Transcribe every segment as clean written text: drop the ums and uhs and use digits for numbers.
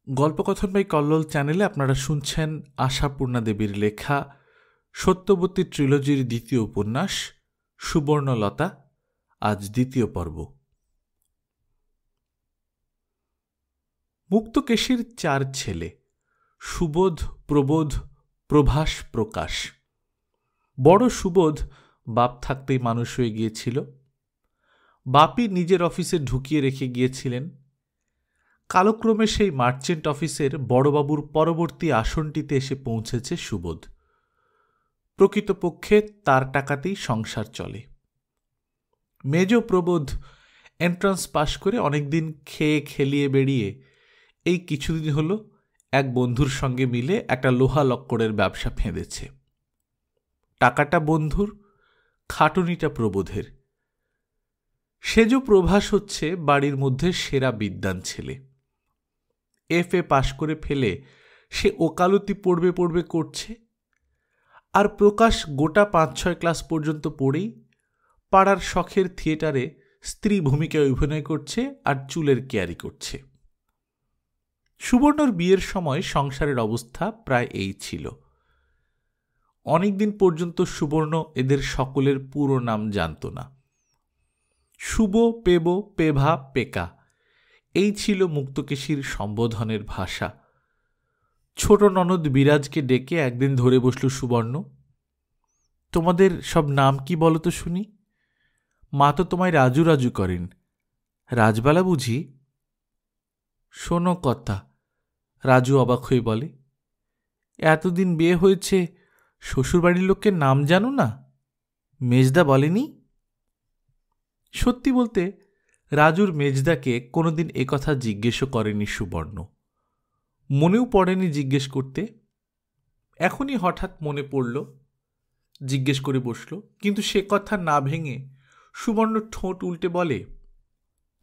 গল্পকথন by Kallol চ্যানেলে আপনারা শুনছেন আশাপূর্ণা দেবীর লেখা সত্যবতী ট্রিলজির দ্বিতীয় উপন্যাস সুবর্ণলতা, আজ দ্বিতীয় পর্ব। মুক্তকেশীর 4 ছেলে, সুবোধ, প্রবোধ, প্রভাস, প্রকাশ। বড় সুবোধ বাপ থাকতেই মানুষ হয়ে গিয়েছিল। বাপই নিজের অফিসে ঢুকিয়ে রেখে গিয়েছিলেন। কালক্রমে সেই মার্চেন্ট অফিসের বড়বাবুর পরবর্তী আসনটিতে এসে পৌঁছেছে সুবোধ। প্রকৃতপক্ষে তার টাকাতেই সংসার চলে। মেজ প্রবোধ এন্ট্রান্স পাশ করে অনেকদিন খেয়ে খেলিয়ে বেরিয়ে এই কিছুদিন হল এক বন্ধুর সঙ্গে মিলে একটা লোহা লক্করের ব্যবসা ফেঁদেছে। টাকাটা বন্ধুর, খাটুনিটা প্রবোধের। সেজ প্রভাস হচ্ছে বাড়ির মধ্যে সেরা বিদ্বান ছেলে। FA পাশ করে ফেলে সে ওকালতি পড়বে করছে। আর প্রকাশ গোটা 5-6 ক্লাস পর্যন্ত পড়েই পাড়ার শখের থিয়েটারে স্ত্রী ভূমিকায় অভিনয় করছে আর চুলের কেয়ারি করছে। সুবর্ণর বিয়ের সময় সংসারের অবস্থা প্রায় এই ছিল। অনেকদিন পর্যন্ত সুবর্ণ এদের সকলের পুরো নাম জানত না। শুভ, পেব, পেভা, পেকা এই ছিল মুক্তকেশীর সম্বোধনের ভাষা। ছোট ননদ বিরাজকে ডেকে একদিন ধরে বসল সুবর্ণ। তোমাদের সব নাম কি বলো তো শুনি? মা তো তোমায় রাজু রাজু করেন। রাজবালা বুঝি? শোনো কথা, রাজু অবাক হয়ে বলে। এতদিন বিয়ে হয়েছে, শ্বশুরবাড়ির লোককে নাম জানো না? মেজদা বলেনি? সত্যি বলতে রাজুর মেজদাকে কোনোদিন একথা জিজ্ঞেসও করেনি সুবর্ণ। মনেও পড়েনি জিজ্ঞেস করতে। এখনই হঠাৎ মনে পড়ল, জিজ্ঞেস করে বসল। কিন্তু সে কথা না ভেঙে সুবর্ণ ঠোঁট উল্টে বলে,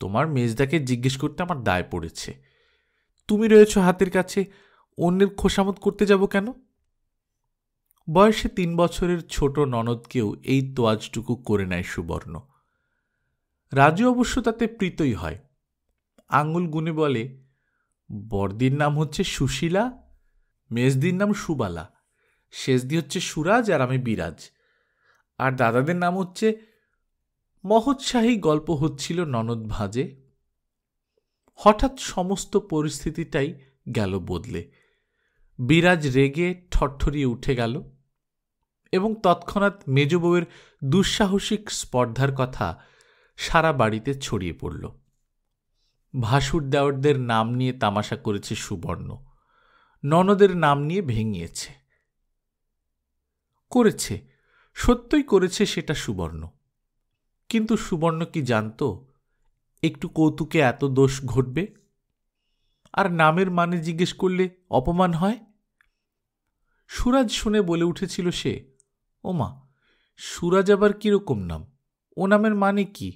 তোমার মেজদাকে জিজ্ঞেস করতে আমার দায় পড়েছে। তুমি রয়েছ হাতের কাছে, অন্যের খোসামত করতে যাব কেন? বয়সে 3 বছরের ছোট ননদকেও এই তোয়াজটুকু করে নেয় সুবর্ণ। রাজু অবশ্য তাতে প্রীতই হয়। আঙুল গুনে বলে, বড়দির নাম হচ্ছে সুশীলা, মেজদির নাম সুবালা, শেষদি হচ্ছে সুরাজ আর আমি বিরাজ, আর দাদাদের নাম হচ্ছে। মহোৎসাহী গল্প হচ্ছিল ননদ ভাজে। হঠাৎ সমস্ত পরিস্থিতিটাই গেল বদলে। বিরাজ রেগে ঠরঠরিয়ে উঠে গেল এবং তৎক্ষণাৎ মেজ বউয়ের দুঃসাহসিক স্পর্ধার কথা সারা বাড়িতে ছড়িয়ে পড়ল। ভাসুর দেওরদের নাম নিয়ে তামাশা করেছে সুবর্ণ, ননদের নাম নিয়ে ভেঙিয়েছে। করেছে, সত্যই করেছে সেটা সুবর্ণ। কিন্তু সুবর্ণ কি জানত একটু কৌতুকে এত দোষ ঘটবে? আর নামের মানে জিজ্ঞেস করলে অপমান হয়। সুরাজ শুনে বলে উঠেছিল সে, ওমা, সুরাজ আবার কিরকম নাম? ও নামের মানে কি?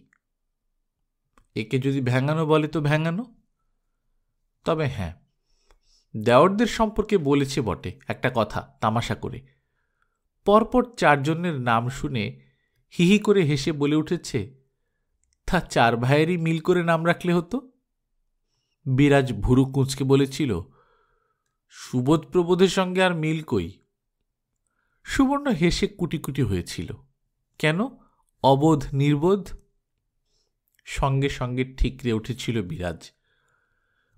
একে যদি ভ্যাঙানো বলে তো ভ্যাঙানো। তবে হ্যাঁ, দেওরদের সম্পর্কে বলেছে বটে একটা কথা তামাশা করে। পরপর 4 জনের নাম শুনে হিহি করে হেসে বলে উঠেছে, তা 4 ভাইয়েরই মিল করে নাম রাখলে হতো। বিরাজ ভুরু কুঁচকে বলেছিল, সুবোধ প্রবোধের সঙ্গে আর মিল কই? সুবর্ণ হেসে কুটি কুটি হয়েছিল। কেন, অবোধ নির্বোধ? সঙ্গে সঙ্গে ঠিকরে উঠেছিল বিরাজ।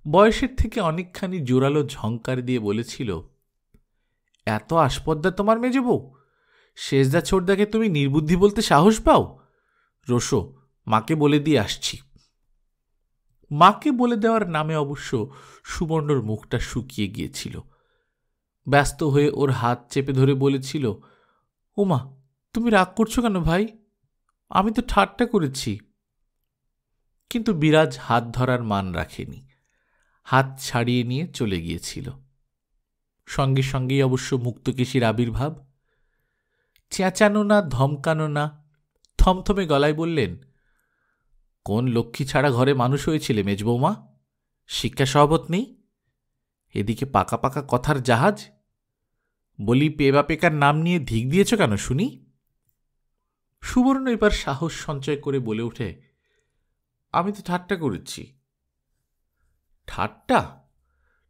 বয়সের থেকে অনেকখানি জোরালো ঝংকার দিয়ে বলেছিল, এত আসপদ্দা তোমার মেজে বউ? শেষদা ছোটদাকে তুমি নির্বুদ্ধি বলতে সাহস পাও? রোসো, মাকে বলে দিয়ে আসছি। মাকে বলে দেওয়ার নামে অবশ্য সুবর্ণর মুখটা শুকিয়ে গিয়েছিল। ব্যস্ত হয়ে ওর হাত চেপে ধরে বলেছিল, ওমা, তুমি রাগ করছো কেন ভাই? আমি তো ঠাট্টা করেছি। কিন্তু বিরাজ হাত ধরার মান রাখেনি, হাত ছাড়িয়ে নিয়ে চলে গিয়েছিল। সঙ্গে সঙ্গেই অবশ্য মুক্তকেশীর আবির্ভাব। চেঁচানো না, ধমকানো না, থমথমে গলায় বললেন, কোন লক্ষ্মী ছাড়া ঘরে মানুষ হয়েছিলে মেজবৌমা? শিক্ষা সহবত নেই? এদিকে পাকা পাকা কথার জাহাজ। বলি, পেবা পেকার নাম নিয়ে ধিক দিয়েছ কেন শুনি? সুবর্ণ এবার সাহস সঞ্চয় করে বলে ওঠে, আমি তো ঠাট্টা করেছি। ঠাট্টা?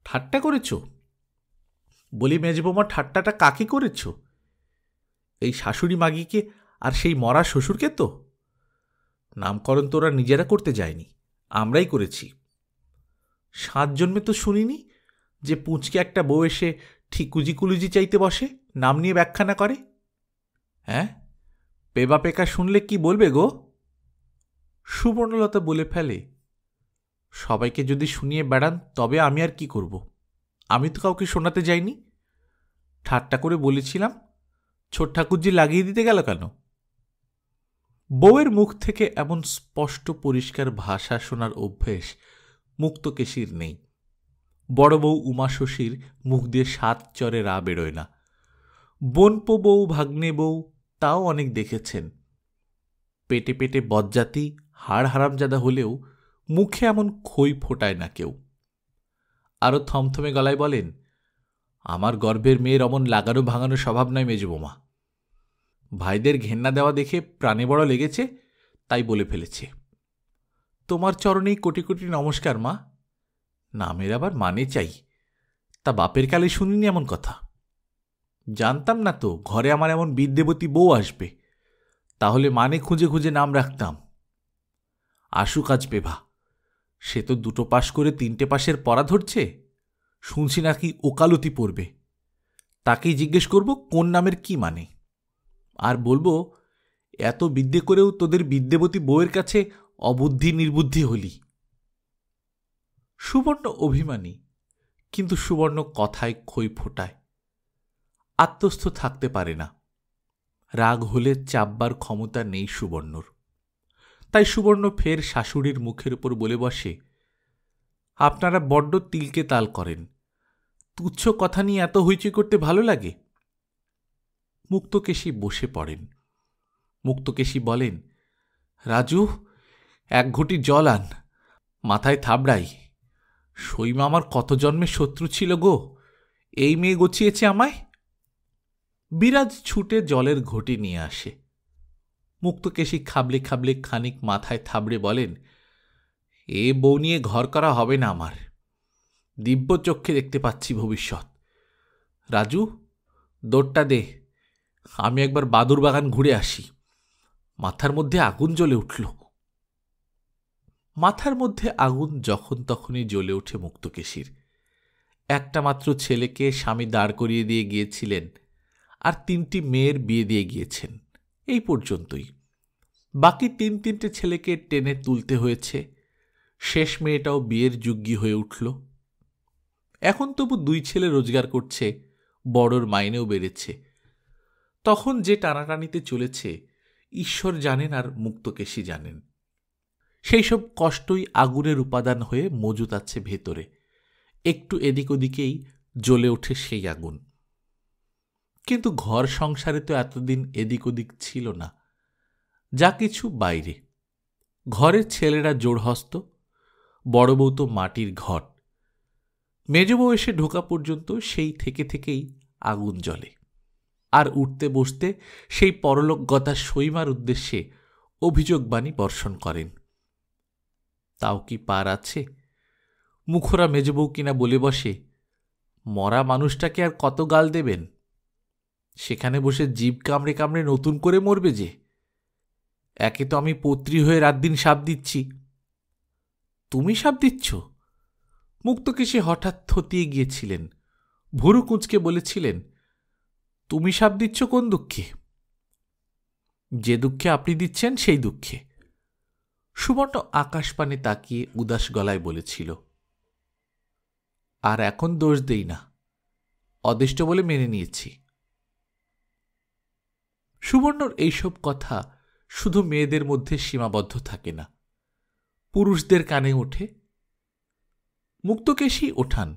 ঠাট্টা করেছ? বলি মেজবৌমা, ঠাট্টাটা কাকে করেছ? এই শাশুড়ি মাগিকে আর সেই মরা শ্বশুরকে তো? নামকরণ তো ওরা নিজেরা করতে যায়নি, আমরাই করেছি। 7 জন্মে তো শুনিনি যে পুঁচকে একটা বউ এসে ঠিকুজি কুলুজি চাইতে বসে, নাম নিয়ে ব্যাখ্যা না করে। হ্যাঁ, পেবা পেকা শুনলে কি বলবে গো? সুবর্ণলতা বলে ফেলে, সবাইকে যদি শুনিয়ে বেড়ান তবে আমি আর কি করব? আমি তো কাউকে শোনাতে যাইনি। ঠাট্টা করে বলেছিলাম, ছোট ঠাকুরজি লাগিয়ে দিতে গেল কেন? বউয়ের মুখ থেকে এমন স্পষ্ট পরিষ্কার ভাষা শোনার অভ্যেস মুক্তকেশীর নেই। বড় বউ উমা শশীর মুখ দিয়ে 7 চরে রা বেরোয় না। বোনপো বউ, ভাগ্নে বউ, তাও অনেক দেখেছেন। পেটে পেটে বজ্জাতি হাড় হারামজাদা হলেও মুখে এমন খই ফোটায় না কেউ। আরও থমথমে গলায় বলেন, আমার গর্ভের মেয়ের অমন লাগানো ভাঙানো স্বভাব নয় মেজবৌমা। ভাইদের ঘেন্না দেওয়া দেখে প্রাণে বড় লেগেছে, তাই বলে ফেলেছে। তোমার চরণেই কোটি কোটি নমস্কার মা। নামের আবার মানে চাই, তা বাপের কালে শুনিনি এমন কথা। জানতাম না তো ঘরে আমার এমন বিদ্যেবতী বউ আসবে, তাহলে মানে খুঁজে খুঁজে নাম রাখতাম। আশুক আজ পেভা, সে তো 2 পাশ করে 3টে পাশের পড়া ধরছে। শুনছি নাকি ওকালতি পড়বে। তাকেই জিজ্ঞেস করব কোন নামের কি মানে, আর বলবো এত বিদ্যে করেও তোদের বিদ্যেবতী বউয়ের কাছে অবুদ্ধি নির্বুদ্ধি হলি। সুবর্ণ অভিমানী, কিন্তু সুবর্ণ কথায় খই ফোটায়, আত্মস্থ থাকতে পারে না। রাগ হলে চাপবার ক্ষমতা নেই সুবর্ণর। তাই সুবর্ণ ফের শাশুড়ির মুখের উপর বলে বসে, আপনারা বড্ড তিলকে তাল করেন। তুচ্ছ কথা নিয়ে এত হইচই করতে ভালো লাগে? মুক্তকেশী বসে পড়েন। মুক্তকেশী বলেন, রাজু, 1 ঘটি জল আন, মাথায় থাবড়াই। সইমা আমার কত জন্মের শত্রু ছিল গো, এই মেয়ে গছিয়েছে আমায়। বিরাজ ছুটে জলের ঘটি নিয়ে আসে। মুক্তকেশী খাবলে খাবলে খানিক মাথায় থাবড়ে বলেন, এ বউ নিয়ে ঘর করা হবে না আমার। দিব্য চক্ষে দেখতে পাচ্ছি ভবিষ্যৎ। রাজু, দৌড়টা দে, আমি একবার বাদুর বাগান ঘুরে আসি। মাথার মধ্যে আগুন জ্বলে উঠল। মাথার মধ্যে আগুন যখন তখনই জ্বলে ওঠে মুক্তকেশীর। একটা মাত্র ছেলেকে স্বামী দাঁড় করিয়ে দিয়ে গিয়েছিলেন, আর 3টি মেয়ের বিয়ে দিয়ে গিয়েছেন, এই পর্যন্তই। বাকি 3-3টে ছেলেকে টেনে তুলতে হয়েছে। শেষ মেয়েটাও বিয়ের যোগ্যী হয়ে উঠল। এখন তবু 2 ছেলে রোজগার করছে, বড়র মাইনেও বেড়েছে। তখন যে টানাটানিতে চলেছে ঈশ্বর জানেন আর মুক্তকেশী জানেন। সেই সব কষ্টই আগুনের উপাদান হয়ে মজুত আছে ভেতরে। একটু এদিক ওদিকেই জ্বলে ওঠে সেই আগুন। কিন্তু ঘর সংসারে তো এতদিন এদিক ওদিক ছিল না, যা কিছু বাইরে। ঘরের ছেলেরা জোড়হস্ত, বড় বউ তো মাটির ঘট। মেজ বউ এসে ঢোকা পর্যন্ত সেই থেকে থেকেই আগুন জ্বলে। আর উঠতে বসতে সেই পরলোকগতা সইমার উদ্দেশ্যে অভিযোগবাণী বর্ষণ করেন। তাও কি পার আছে? মুখরা মেজবউ কিনা বলে বসে, মরা মানুষটাকে আর কত গাল দেবেন? সেখানে বসে জিভ কামড়ে কামড়ে নতুন করে মরবে যে। একে তো আমি পত্রী হয়ে রাত দিন শাপ দিচ্ছি। তুমি শাপ দিচ্ছ? মুক্তকেশী হঠাৎ থতিয়ে গিয়েছিলেন। ভুরু কুঁচকে বলেছিলেন, তুমি শাপ দিচ্ছ কোন দুঃখে? যে দুঃখে আপনি দিচ্ছেন সেই দুঃখে। সুবর্ণ আকাশপানে তাকিয়ে উদাস গলায় বলেছিল, আর এখন দোষ দেই না, অদেষ্ট বলে মেনে নিয়েছি। সুবর্ণর এইসব কথা শুধু মেয়েদের মধ্যে সীমাবদ্ধ থাকে না, পুরুষদের কানে ওঠে। মুক্তকেশী ওঠান,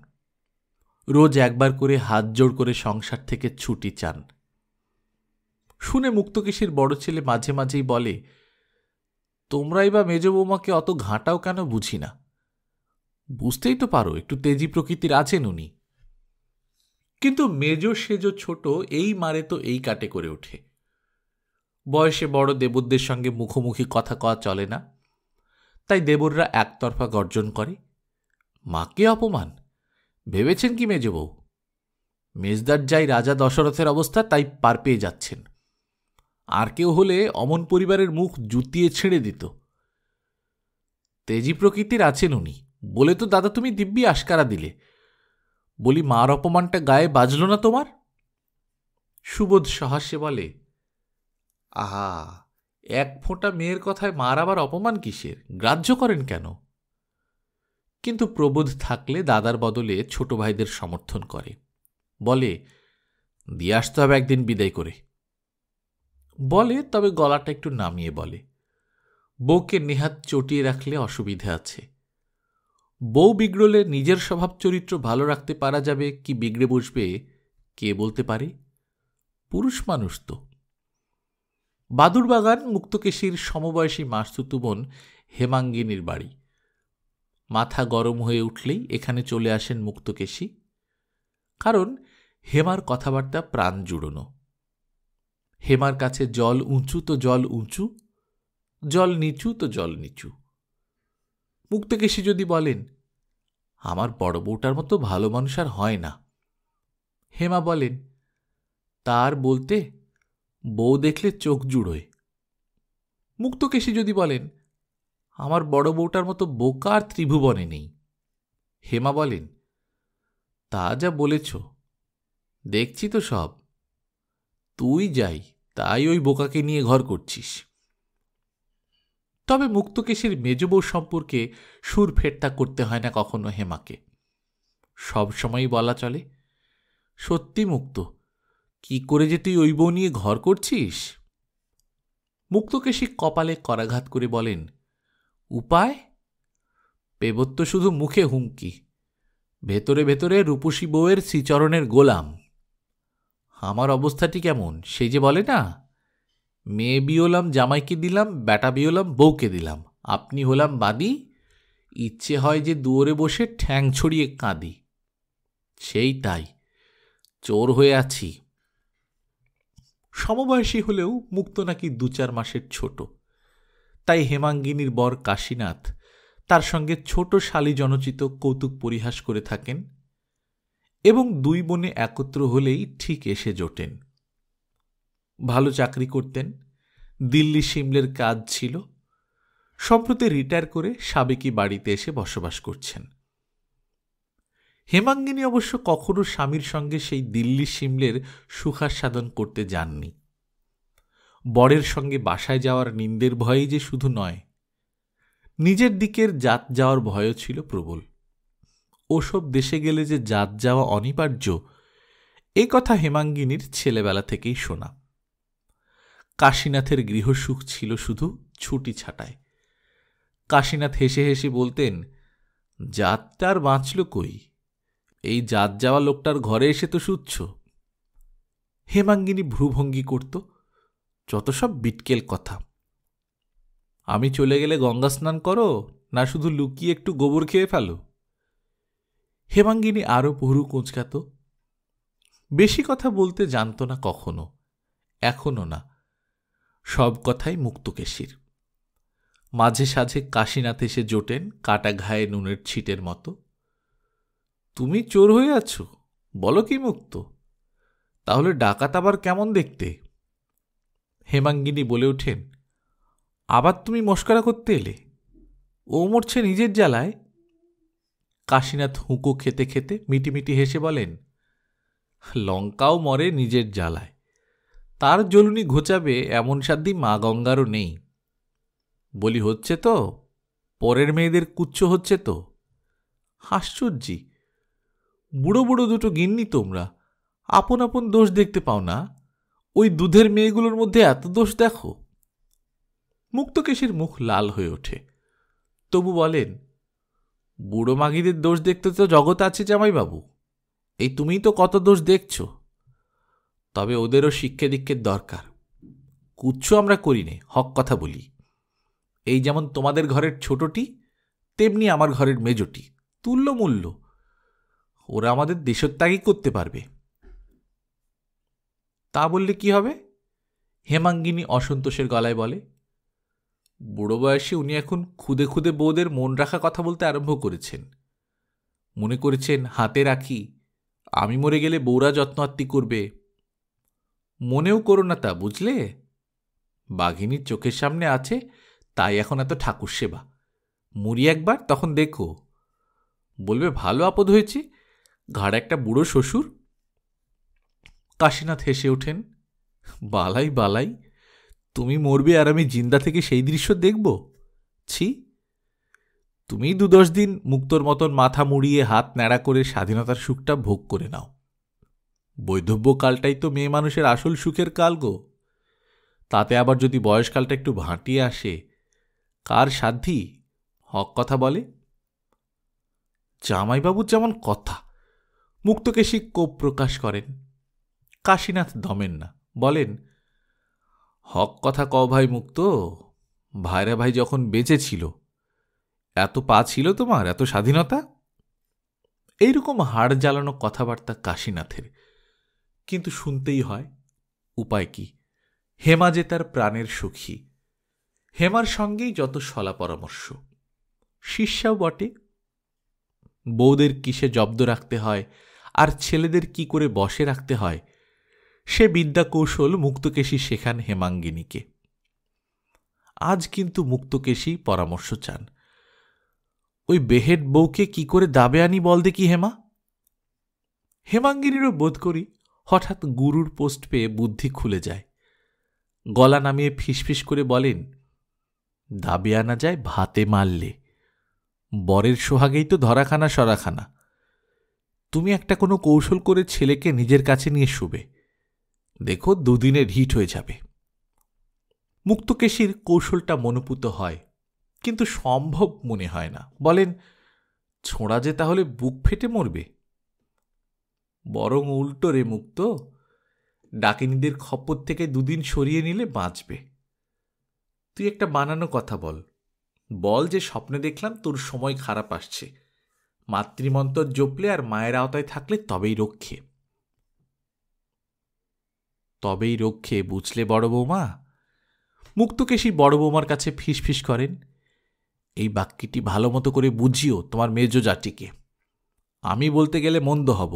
রোজ একবার করে হাত জোড় করে সংসার থেকে ছুটি চান। শুনে মুক্তকেশীর বড় ছেলে মাঝে মাঝেই বলে, তোমরাই বা মেজ বৌমাকে অত ঘাঁটাও কেন বুঝি না? বুঝতেই তো পারো একটু তেজি প্রকৃতির আছেন উনি। কিন্তু মেজ সেজ ছোট এই মারে তো এই কাটে করে ওঠে। বয়সে বড় দেবরদের সঙ্গে মুখোমুখি কথা কওয়া চলে না, তাই দেবররা একতরফা গর্জন করে, মাকে অপমান, ভেবেছেন কি মেজবউ? মেজদার যাই রাজা দশরথের অবস্থা তাই পার পেয়ে যাচ্ছেন। আর কেউ হলে অমন পরিবারের মুখ জুতিয়ে ছেড়ে দিত। তেজি প্রকৃতির আছেন উনি বলে তো দাদা তুমি দিব্যি আশকারা দিলে। বলি মার অপমানটা গায়ে বাজল না তোমার? সুবোধ সহাস্যে বলে, আহা, এক ফোঁটা মেয়ের কথায় মার আবার অপমান কিসের? গ্রাহ্য করেন কেন? কিন্তু প্রবোধ থাকলে দাদার বদলে ছোট ভাইদের সমর্থন করে, বলে দিয়ে আসতে হবে একদিন বিদায় করে। বলে, তবে গলাটা একটু নামিয়ে বলে, বউকে নেহাত চটিয়ে রাখলে অসুবিধে আছে। বউ বিগড়লে নিজের স্বভাব চরিত্র ভালো রাখতে পারা যাবে কি বিগড়ে বসবে কে বলতে পারে? পুরুষ মানুষ তো। বাদুরবাগান মুক্তকেশীর সমবয়সী মাসতুতু বোন হেমাঙ্গিনীর বাড়ি। মাথা গরম হয়ে উঠলেই এখানে চলে আসেন মুক্তকেশী, কারণ হেমার কথাবার্তা প্রাণ জুড়োনো। হেমার কাছে জল উঁচু তো জল উঁচু, জল নিচু তো জল নিচু। মুক্তকেশী যদি বলেন, আমার বড় বউটার মতো ভালো মানুষ আর হয় না, হেমা বলেন, তার বলতে বউ দেখলে চোখ জুড়োয়। মুক্তকেশী যদি বলেন, আমার বড় বউটার মতো বোকা আর ত্রিভুবনে নেই, হেমা বলেন, তা যা বলেছ দেখছি তো সব। তুই যাই তাই ওই বোকাকে নিয়ে ঘর করছিস। তবে মুক্তকেশীর মেজ বউ সম্পর্কে সুর ফেরতা করতে হয় না কখনো হেমাকে। সব সময়ই বলা চলে, সত্যি মুক্ত, কি করে যে তুই ওই বউ নিয়ে ঘর করছিস? মুক্তকেশী কপালে করাঘাত করে বলেন, উপায়? পেবত্য শুধু মুখে হুমকি, ভেতরে ভেতরে রূপসী বউয়ের শ্রীচরণের গোলাম। আমার অবস্থাটি কেমন সেই যে বলে না, মেয়ে বিয়োলাম জামাইকে দিলাম, বেটা বিয়োলাম বউকে দিলাম, আপনি হলাম বাদী, ইচ্ছে হয় যে দুয়ারে বসে ঠ্যাং ছড়িয়ে কাঁদি। সেই তাই, চোর হয়ে আছি। সমবয়সী হলেও মুক্ত নাকি 2-4 মাসের ছোট, তাই হেমাঙ্গিনীর বর কাশীনাথ তার সঙ্গে ছোট শালী জনচিত কৌতুক পরিহাস করে থাকেন, এবং দুই বোনে একত্র হলেই ঠিক এসে জোটেন। ভালো চাকরি করতেন, দিল্লি সিমলের কাজ ছিল, সম্প্রতি রিটায়ার করে সাবেকি বাড়িতে এসে বসবাস করছেন। হেমাঙ্গিনী অবশ্য কখনো স্বামীর সঙ্গে সেই দিল্লি সিমলের সুখাস্বাদন করতে যাননি। বরের সঙ্গে বাসায় যাওয়ার নিন্দের ভয়েই যে শুধু নয়, নিজের দিকের জাত যাওয়ার ভয়ও ছিল প্রবল। ওসব দেশে গেলে যে জাত যাওয়া অনিবার্য, এ কথা হেমাঙ্গিনীর ছেলেবেলা থেকেই শোনা। কাশীনাথের গৃহসুখ ছিল শুধু ছুটি ছাটায়। কাশীনাথ হেসে হেসে বলতেন, জাতটার বাঁচল কই, এই জাত যাওয়া লোকটার ঘরে এসে তো শুচ্ছ। হেমাঙ্গিনী ভ্রুভঙ্গি করত, যত সব বিটকেল কথা। আমি চলে গেলে গঙ্গা স্নান করো, না শুধু লুকিয়ে একটু গোবর খেয়ে ফেলো? হেমাঙ্গিনী আরও ভুরু কুঁচকাত। বেশি কথা বলতে জানত না কখনো, এখনো না। সব কথাই মুক্তকেশীর। মাঝে সাঝে কাশীনাথ এসে জোটেন কাটা ঘায়ে নুনের ছিটের মতো। তুমি চোর হয়ে আছো বলো কি মুক্ত? তাহলে ডাকাত আবার কেমন দেখতে? হেমাঙ্গিনী বলে ওঠেন, আবার তুমি মস্করা করতে এলে? ও মরছে নিজের জ্বালায়। কাশীনাথ হুঁকো খেতে খেতে মিটিমিটি হেসে বলেন, লঙ্কাও মরে নিজের জ্বালায়, তার জ্বলুনি ঘোচাবে এমন সাধ্যি মা গঙ্গারও নেই। বলি হচ্ছে তো, পরের মেয়েদের কুচ্ছ হচ্ছে তো। আশ্চর্যি, বুড়ো বুড়ো দুটো গিন্নি তোমরা, আপন আপন দোষ দেখতে পাও না, ওই দুধের মেয়েগুলোর মধ্যে এত দোষ দেখো। মুক্তকেশীর মুখ লাল হয়ে ওঠে, তবু বলেন, বুড়ো মাগিদের দোষ দেখতে তো জগৎ আছে জামাইবাবু, এই তুমিই তো কত দোষ দেখছ। তবে ওদেরও শিক্ষে দীক্ষের দরকার। কুচ্ছ আমরা করি নে, হক কথা বলি। এই যেমন তোমাদের ঘরের ছোটটি, তেমনি আমার ঘরের মেজটি, তুল্য মূল্য। ওরা আমাদের দেশত্যাগই করতে পারবে। তা বললে কি হবে? হেমাঙ্গিনী অসন্তোষের গলায় বলে, বুড়ো বয়সে উনি এখন খুদে খুদে বউদের মন রাখা কথা বলতে আরম্ভ করেছেন। মনে করেছেন হাতে রাখি, আমি মরে গেলে বউরা যত্ন আত্তি করবে। মনেও করো না তা, বুঝলে? বাঘিনীর চোখের সামনে আছে, তাই এখন এত ঠাকুর সেবা। মরি একবার, তখন দেখো, বলবে ভালো আপদ হয়েছে, ঘাড় একটা বুড়ো শ্বশুর। কাশীনাথ হেসে ওঠেন। বালাই বালাই, তুমি মরবে আর আমি জিন্দা থেকে সেই দৃশ্য দেখব? ছি, তুমি 2-10 দিন মুক্তোর মতন মাথা মুড়িয়ে হাত ন্যাড়া করে স্বাধীনতার সুখটা ভোগ করে নাও। বৈধব্য কালটাই তো মেয়ে মানুষের আসল সুখের কাল গো। তাতে আবার যদি বয়সকালটা একটু ভাঁটিয়ে আসে, কার সাধ্যি হক কথা বলে? জামাইবাবুর যেমন কথা। মুক্তকেশী কোপ প্রকাশ করেন। কাশীনাথ দমেন না, বলেন, হক কথা কও ভাই মুক্ত। ভাইরা ভাই যখন বেঁচে ছিল, এত পা ছিল তোমার, এত স্বাধীনতা? এইরকম হাড় জ্বালানো কথাবার্তা কাশীনাথের, কিন্তু শুনতেই হয়। উপায় কি? হেমা যে তার প্রাণের সখী, হেমার সঙ্গেই যত সলা পরামর্শ। শিষ্যাও বটে। বউদের কিসে জব্দ রাখতে হয় আর ছেলেদের কি করে বশে রাখতে হয়, সে বিদ্যা কৌশল মুক্তকেশী শেখান হেমাঙ্গিনীকে। আজ কিন্তু মুক্তকেশী পরামর্শ চান। ওই বেহেড বউকে কি করে দাবে আনি বল দেখি হেমা। হেমাঙ্গিনীরও বোধ করি হঠাৎ গুরুর পোস্ট পেয়ে বুদ্ধি খুলে যায়। গলা নামিয়ে ফিসফিস করে বলেন, দাবে আনা যায় ভাতে মারলে, বরের সোহাগেই তো ধরাখানা সরাখানা। তুমি একটা কোনো কৌশল করে ছেলেকে নিজের কাছে নিয়ে শুবে, দেখো 2 দিনে হিট হয়ে যাবে। মুক্তকেশীর কৌশলটা মনোপুত হয়, কিন্তু সম্ভব মনে হয় না। বলেন, ছোঁড়া যে তাহলে বুক ফেটে মরবে। বরং উল্টো রে মুক্ত, ডাকিনীদের খপ্পর থেকে 2 দিন সরিয়ে নিলে বাঁচবে। তুই একটা বানানো কথা বল, বল যে স্বপ্নে দেখলাম তোর সময় খারাপ আসছে, মাতৃমন্তর জপলে আর মায়ের আওতায় থাকলে তবেই রক্ষে। তবেই রক্ষে, বুঝলে বড় বৌমা? মুক্তকেশী বড় বৌমার কাছে ফিসফিস করেন। এই বাক্যটি ভালো মতো করে বুঝিও তোমার মেজ জাতিকে। আমি বলতে গেলে মন্দ হব,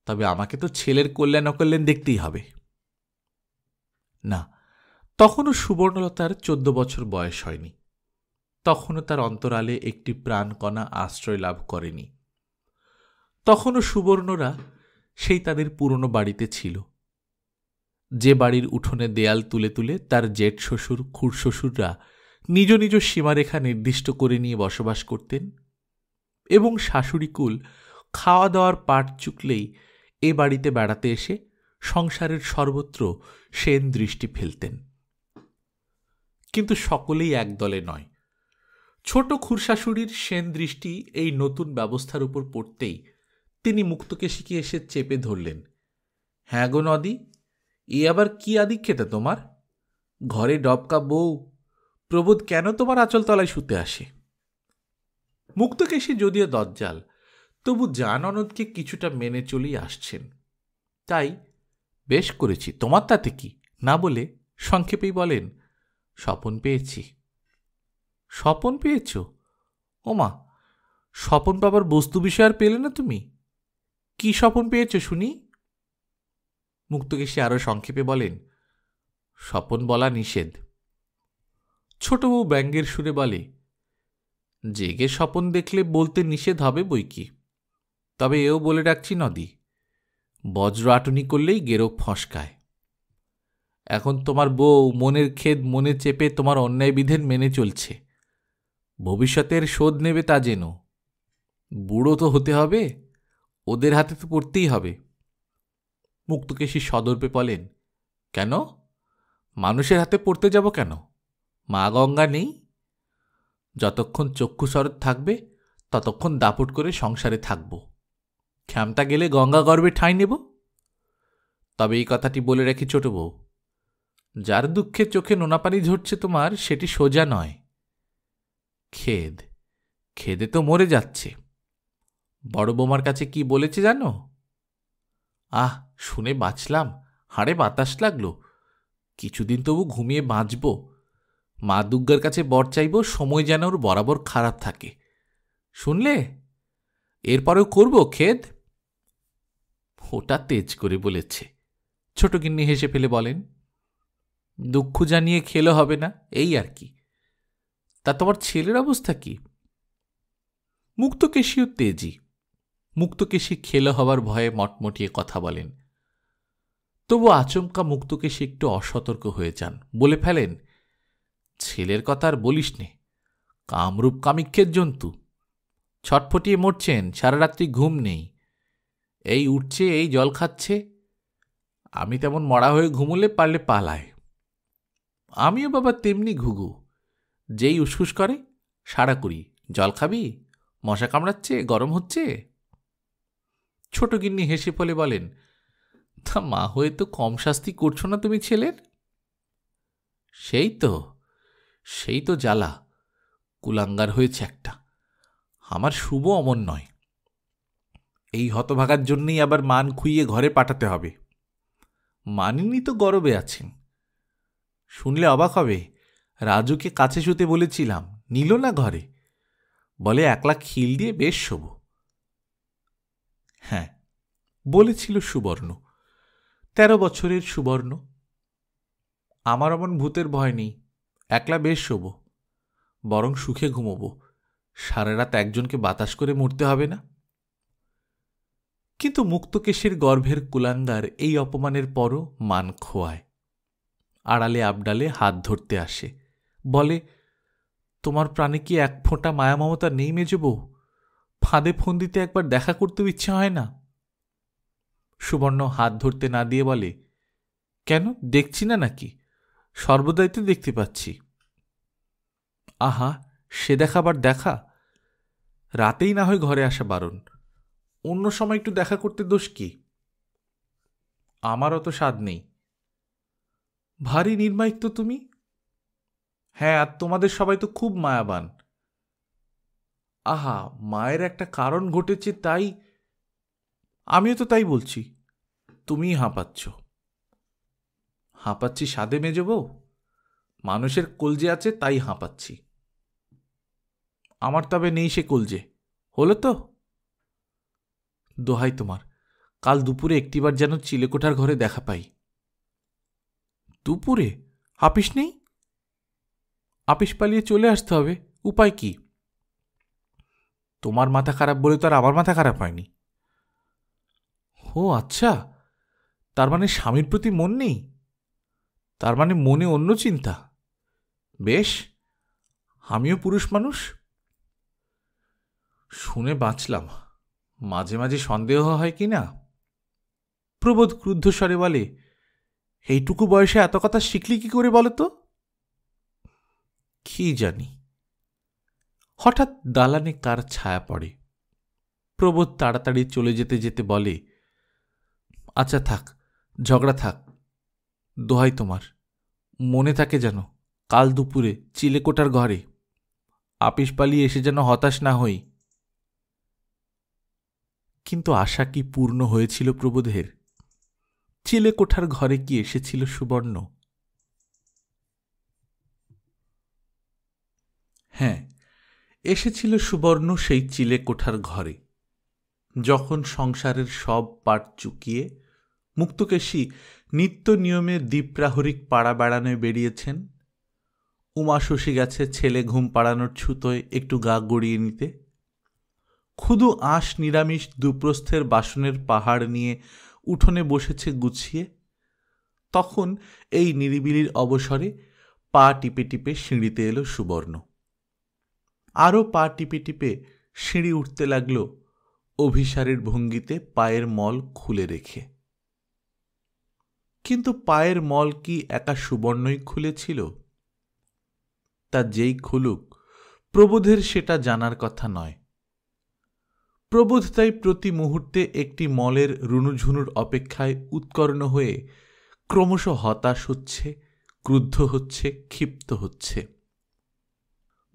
তবে আমাকে তো ছেলের কল্যাণ অকল্যাণ দেখতেই হবে। না, তখনও সুবর্ণলতার 14 বছর বয়স হয়নি। তখনও তার অন্তরালে একটি প্রাণকণা আশ্রয় লাভ করেনি। তখনও সুবর্ণরা সেই তাদের পুরনো বাড়িতে ছিল, যে বাড়ির উঠোনে দেয়াল তুলে তুলে তার জেঠ শ্বশুর খুড়শ্বশুররা নিজ নিজ সীমারেখা নির্দিষ্ট করে নিয়ে বসবাস করতেন, এবং শাশুড়িকুল খাওয়া দাওয়ার পাট চুকলেই এ বাড়িতে বেড়াতে এসে সংসারের সর্বত্র সেন দৃষ্টি ফেলতেন। কিন্তু সকলেই এক দলে নয়। ছোট খুড়শাশুড়ির সেন দৃষ্টি এই নতুন ব্যবস্থার উপর পড়তেই তিনি মুক্তকেশীকে এসে চেপে ধরলেন। হ্যাঁ গো নদী, এ আবার কি আদিক্ষেতা তোমার? ঘরে ডবকা বউ প্রবোধ কেন তোমার আঁচল তলায় শুতে আসে? মুক্তকেশী যদিও দজ্জাল, তবু জাননদকে কিছুটা মেনে চলেই আসছেন। তাই বেশ করেছি, তোমার তাতে কি না বলে সংক্ষেপেই বলেন, স্বপন পেয়েছি। স্বপন পেয়েছ? ওমা, স্বপন পাবার বস্তু বিষয় আর পেলে না তুমি? কি স্বপন পেয়েছ শুনি? মুক্তকেশী আরো সংক্ষেপে বলেন, স্বপন বলা নিষেধ। ছোট বউ ব্যঙ্গের সুরে বলে, জেগে স্বপন দেখলে বলতে নিষেধ হবে বই কি। তবে এও বলে রাখছি নদী, বজ্র আটুনি করলেই গেরো ফসকায়। এখন তোমার বউ মনের খেদ মনে চেপে তোমার অন্যায় বিধেন মেনে চলছে, ভবিষ্যতের শোধ নেবে তা যেন। বুড়ো তো হতে হবে, ওদের হাতে তো পড়তেই হবে। মুক্তকেশী সদর্পে বলেন, কেন? মানুষের হাতে পড়তে যাব কেন? মা গঙ্গা নেই? যতক্ষণ চক্ষু শরৎ থাকবে ততক্ষণ দাপট করে সংসারে থাকব, ক্ষমতা গেলে গঙ্গা গর্ভে ঠাঁই নেব। তবে এই কথাটি বলে রাখি ছোট বউ, যার দুঃখে চোখে নোনাপানি ঝরছে তোমার, সেটি সোজা নয়। খেদ, খেদে তো মরে যাচ্ছে। বড় বৌমার কাছে কি বলেছে জানো? আহ, শুনে বাঁচলাম, হাড়ে বাতাস লাগলো। কিছুদিন তবু ঘুমিয়ে বাঁচব, মা দুর্গার কাছে বর চাইব, সময় যেন ওর বরাবর খারাপ থাকে। শুনলে? এরপরেও করব খেদ? ওটা তেজ করে বলেছে। ছোটগিন্নি হেসে ফেলে বলেন, দুঃখ জানিয়ে খেলে হবে না, এই আর কি। তা তোমার ছেলের অবস্থা কি? মুক্তকেশীও তেজি। মুক্তকেশী খেলে হবার ভয়ে মটমটিয়ে কথা বলেন। তবু আচমকা মুক্তকেশী একটু অসতর্ক হয়ে যান, বলে ফেলেন, ছেলের কথা আর বলিস নে, কামরূপ কামিক্ষের জন্তু। ছটফটিয়ে মরছেন, সারা রাত্রি ঘুম নেই, এই উঠছে এই জল খাচ্ছে। আমি তেমন মরা হয়ে ঘুমুলে পারলে পালায়। আমিও বাবা তেমনি ঘুঘু, যেই উসকুস করে সাড়া করি, জল খাবি, মশা কামড়াচ্ছে, গরম হচ্ছে। ছোটগিন্নি হেসে ফেলে বলেন, তা মা হয়ে তো কম শাস্তি করছো না তুমি ছেলের? সেই তো জ্বালা, কুলাঙ্গার হয়েছে একটা। আমার শুভ অমন নয়, এই হতভাগার জন্যই আবার মান খুইয়ে ঘরে পাঠাতে হবে। মানিনি তো গরবে আছেন। শুনলে অবাক হবে, রাজুকে কাছে শুতে বলেছিলাম, নিল না ঘরে, বলে একলা খিল দিয়ে বেশ শোব। হ্যাঁ, বলেছিল সুবর্ণ, 13 বছরের সুবর্ণ। আমার অমন ভূতের ভয় নেই, একলা বেশ শোব, বরং সুখে ঘুমোব, সারা রাত একজনকে বাতাস করে মরতে হবে না। কিন্তু মুক্তকেশীর গর্ভের কুলাঙ্গার এই অপমানের পরও মান খোয়ায়। আড়ালে আবডালে হাত ধরতে আসে, বলে, তোমার প্রাণে কি এক ফোঁটা মায়া মমতা নেই মেজবো? ফাঁদে ফন্দিতে একবার দেখা করতেও ইচ্ছে হয় না? সুবর্ণ হাত ধরতে না দিয়ে বলে, কেন, দেখছি না নাকি? সর্বদাই তো দেখতে পাচ্ছি। আহা, সে দেখাবার দেখা, রাতেই না হয় ঘরে আসা বারণ, অন্য সময় একটু দেখা করতে দোষ কি? আমার অত স্বাদ নেই। ভারী নির্মায়িক তো তুমি। হ্যাঁ, আর তোমাদের সবাই তো খুব মায়াবান। আহা, মায়ের একটা কারণ ঘটেছে তাই। আমিও তো তাই বলছি, তুমিই হাঁপাচ্ছ। হাঁপাচ্ছি সাধে মেজব? মানুষের কলজে আছে তাই হাঁপাচ্ছি। আমার তবে নেই সে কলজে, হলো তো? দোহাই তোমার, কাল দুপুরে একটিবার যেন চিলেকোঠার ঘরে দেখা পাই। দুপুরে? আপিস নেই? আপিস পালিয়ে চলে আসতে হবে, উপায় কি? তোমার মাথা খারাপ বলে তো আর আমার মাথা খারাপ হয়নি। ও আচ্ছা, তার মানে স্বামীর প্রতি মন নেই? তার মানে মনে অন্য চিন্তা? বেশ, আমিও পুরুষ মানুষ। শুনে বাঁচলাম, মাঝে মাঝে সন্দেহ হয় কি না। প্রবোধ ক্রুদ্ধ স্বরে বলে, এইটুকু বয়সে এত কথা শিখলি কি করে বলো তো? কি জানি। হঠাৎ দালানে কার ছায়া পড়ে। প্রবোধ তাড়াতাড়ি চলে যেতে যেতে বলে, আচ্ছা থাক, ঝগড়া থাক, দোহাই তোমার, মনে থাকে যেন কাল দুপুরে চিলেকোঠার ঘরে। আপিস পালিয়ে এসে যেন হতাশ না হই। কিন্তু আশা কি পূর্ণ হয়েছিল প্রবোধের? চিলেকোঠার ঘরে কি এসেছিল সুবর্ণ? হ্যাঁ, এসেছিল সুবর্ণ সেই চিলেকোঠার ঘরে। যখন সংসারের সব পাট চুকিয়ে মুক্তকেশী নিত্য নিয়মে দ্বীপ্রাহরিক পাড়া বেড়ানোয় বেরিয়েছেন, উমা শশী গেছে ছেলে ঘুম পাড়ানোর ছুতোয় একটু গা গড়িয়ে নিতে, খুদু আঁশ নিরামিষ দুপ্রস্থের বাসনের পাহাড় নিয়ে উঠোনে বসেছে গুছিয়ে, তখন এই নিরিবিলির অবসরে পা টিপে টিপে সিঁড়িতে এলো সুবর্ণ। আরও পা টিপে টিপে সিঁড়ি উঠতে লাগল অভিসারের ভঙ্গিতে পায়ের মল খুলে রেখে। কিন্তু পায়ের মল কি একা সুবর্ণই খুলেছিল? তা যেই খুলুক, প্রবোধের সেটা জানার কথা নয়। প্রবোধ তাই প্রতি মুহূর্তে একটি মলের রুনুঝুনুর অপেক্ষায় উৎকর্ণ হয়ে ক্রমশ হতাশ হচ্ছে, ক্রুদ্ধ হচ্ছে, ক্ষিপ্ত হচ্ছে।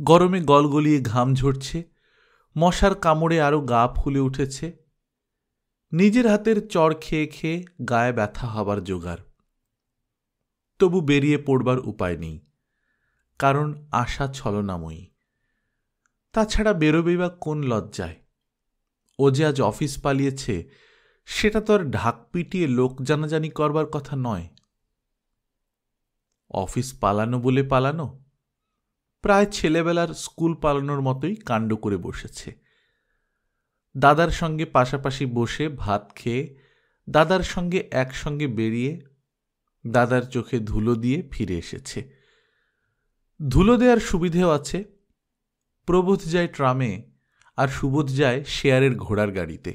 গরমে গলগলিয়ে ঘাম ঝরছে, মশার কামড়ে আরও গা ফুলে উঠেছে, নিজের হাতের চড় খেয়ে খেয়ে গায়ে ব্যথা হবার জোগাড়। তবু বেরিয়ে পড়বার উপায় নেই, কারণ আশা ছলনাময়ী। তাছাড়া বেরোবেই বা কোন লজ্জায়? ও যে আজ অফিস পালিয়েছে সেটা তো আর ঢাক পিটিয়ে লোক জানাজানি করবার কথা নয়। অফিস পালানো বলে পালানো, প্রায় ছেলেবেলার স্কুল পালানোর মতোই কাণ্ড করে বসেছে। দাদার সঙ্গে পাশাপাশি বসে ভাত খেয়ে, দাদার সঙ্গে একসঙ্গে বেরিয়ে, দাদার চোখে ধুলো দিয়ে ফিরে এসেছে। ধুলো দেওয়ার সুবিধেও আছে। প্রবোধ যায় ট্রামে আর সুবোধ যায় শেয়ারের ঘোড়ার গাড়িতে।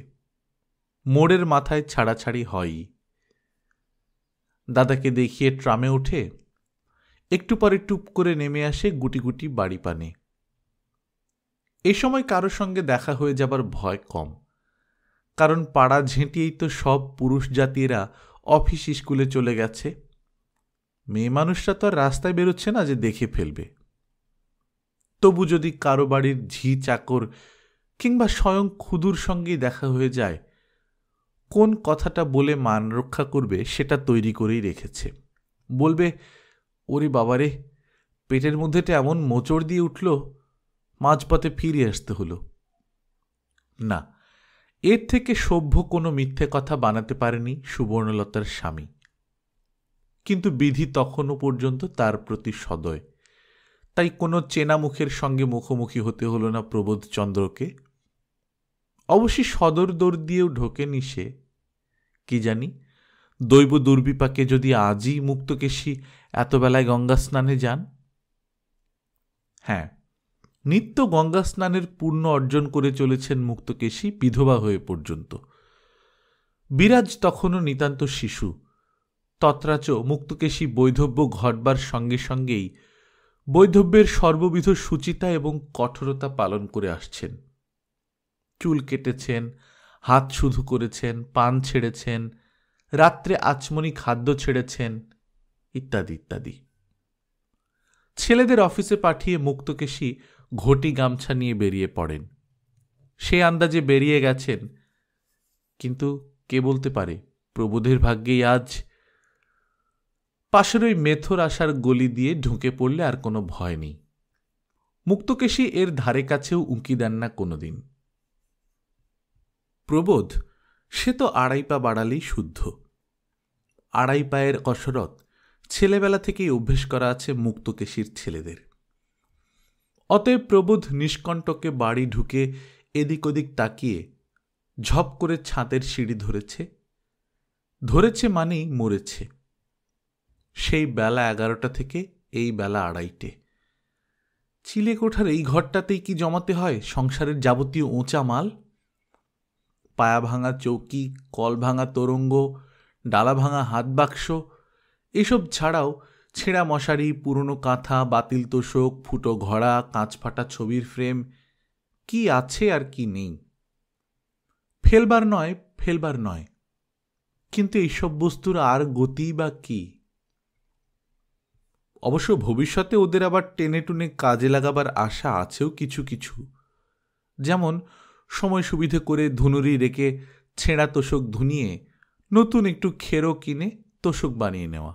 মোড়ের মাথায় ছাড়াছাড়ি হয়ই। দাদাকে দেখিয়ে ট্রামে ওঠে, একটু পরে টুপ করে নেমে আসে গুটি গুটি বাড়ি পানে। এ সময় কারো সঙ্গে দেখা হয়ে যাবার ভয় কম, কারণ পাড়া ঝেঁটিয়েই তো সব পুরুষ জাতিরা অফিস স্কুলে চলে গেছে। মেয়ে মানুষরা তো আর রাস্তায় বেরোচ্ছে না যে দেখে ফেলবে। তবু যদি কারো বাড়ির ঝি চাকর কিংবা স্বয়ং খুদুর সঙ্গেই দেখা হয়ে যায়, কোন কথাটা বলে মান রক্ষা করবে সেটা তৈরি করেই রেখেছে। বলবে, ওরে বাবারে, পেটের মধ্যেটা এমন মোচড় দিয়ে উঠল, মাঝপথে ফিরে আসতে হলো। না, এর থেকে সভ্য কোনো মিথ্যে কথা বানাতে পারেনি সুবর্ণলতার স্বামী। কিন্তু বিধি তখনও পর্যন্ত তার প্রতি সদয়, তাই কোনো চেনা মুখের সঙ্গে মুখোমুখি হতে হলো না প্রবোধচন্দ্রকে। অবশ্যই সদর দৌড় দিয়েও ঢোকেনি সে। কি জানি, দৈব দুর্বিপাকে যদি আজই মুক্তকেশী এতবেলায় গঙ্গা স্নানে যান। হ্যাঁ, নিত্য গঙ্গা স্নানের পূর্ণ অর্জন করে চলেছেন মুক্তকেশী বিধবা হয়ে পর্যন্ত। বিরাজ তখনও নিতান্ত শিশু। তত্রাচ মুক্তকেশী বৈধব্য ঘটবার সঙ্গে সঙ্গেই বৈধব্যের সর্ববিধ শুচিতা এবং কঠোরতা পালন করে আসছেন। চুল কেটেছেন, হাত শুধু করেছেন, পান ছেড়েছেন, রাত্রে আচমনি খাদ্য ছেড়েছেন, ইত্যাদি ইত্যাদি। ছেলেদের অফিসে পাঠিয়ে মুক্তকেশী ঘটি গামছা নিয়ে বেরিয়ে পড়েন। সে আন্দাজে বেরিয়ে গেছেন, কিন্তু কে বলতে পারে প্রবোধের ভাগ্যেই আজ। পাশের ওই মেথর আসার গলি দিয়ে ঢুকে পড়লে আর কোনো ভয় নেই। মুক্তকেশী এর ধারে কাছেও উঁকি দেন না কোনোদিন। প্রবোধ, সে তো 2.5 পা বাড়ালেই শুদ্ধ। 2.5 পায়ের কসরত ছেলেবেলা থেকেই অভ্যেস করা আছে মুক্তকেশীর ছেলেদের। অতএব প্রবোধ নিষ্কণ্টকে বাড়ি ঢুকে এদিক ওদিক তাকিয়ে ঝপ করে ছাদের সিঁড়ি ধরেছে। ধরেছে মানেই মরেছে। সেই বেলা 11টা থেকে এই বেলা 2:30। চিলেকোঠার এই ঘরটাতেই কি জমাতে হয় সংসারের যাবতীয় ওঁচা মাল? পায়া ভাঙা চৌকি, কল ভাঙা তোরঙ্গ, ডালা ভাঙা হাত বাক্স, এসব ছাড়াও ছেঁড়া মশারি, পুরনো কাঁথা, বাতিল তোষক, ফুটো ঘড়া, কাঁচ ফাটা ছবির ফ্রেম, কি আছে আর কি নেই। ফেলবার নয়, কিন্তু এইসব বস্তুর আর গতি বা কি? অবশ্য ভবিষ্যতে ওদের আবার টেনে টুনে কাজে লাগাবার আশা আছেও কিছু কিছু। যেমন সময় সুবিধে করে ধুনুরি রেখে ছেঁড়া তোষক ধুনিয়ে নতুন একটু খেরো কিনে তোষক বানিয়ে নেওয়া,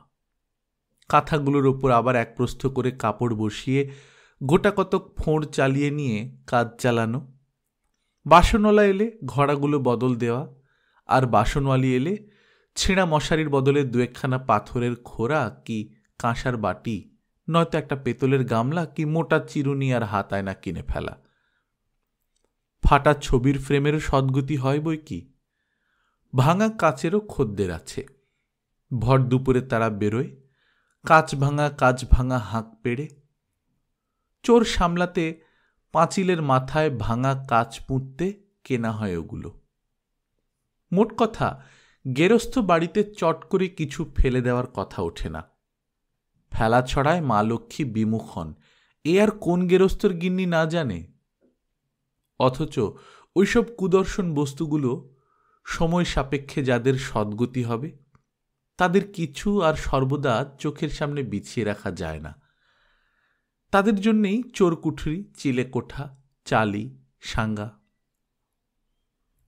কাঁথাগুলোর ওপর আবার এক প্রস্থ করে কাপড় বসিয়ে গোটা কতক ফোঁড় চালিয়ে নিয়ে কাজ চালানো, বাসনওয়ালা এলে ঘড়াগুলো বদল দেওয়া, আর বাসনওয়ালি এলে ছেঁড়া মশারির বদলে 2-1খানা পাথরের খোরা কি কাঁসার বাটি, নয়তো একটা পেতলের গামলা কি মোটা চিরুনি আর হাত আয়না কিনে ফেলা। ফাটা ছবির ফ্রেমেরও সদ্গতি হয় বই কি। ভাঙা কাচেরও খদ্দের আছে। ভর দুপুরে তারা বেরোয়, কাচ ভাঙা হাঁক পেড়ে। চোর সামলাতে পাঁচিলের মাথায় ভাঙা কাচ পুঁততে কেনা হয় ওগুলো। মোট কথা, গেরস্থ বাড়িতে চট করে কিছু ফেলে দেওয়ার কথা ওঠে না। ফেলা ছড়ায় মা লক্ষ্মী বিমুখ হন, এ আর কোন গেরস্থর গিন্নি না জানে? অথচ ওইসব কুদর্শন বস্তুগুলো সময় সাপেক্ষে যাদের সদ্গতি হবে, তাদের কিছু আর সর্বদা চোখের সামনে বিছিয়ে রাখা যায় না। তাদের জন্যেই চোরকুঠরি, চিলেকোঠা, চালি, সাঙ্গা।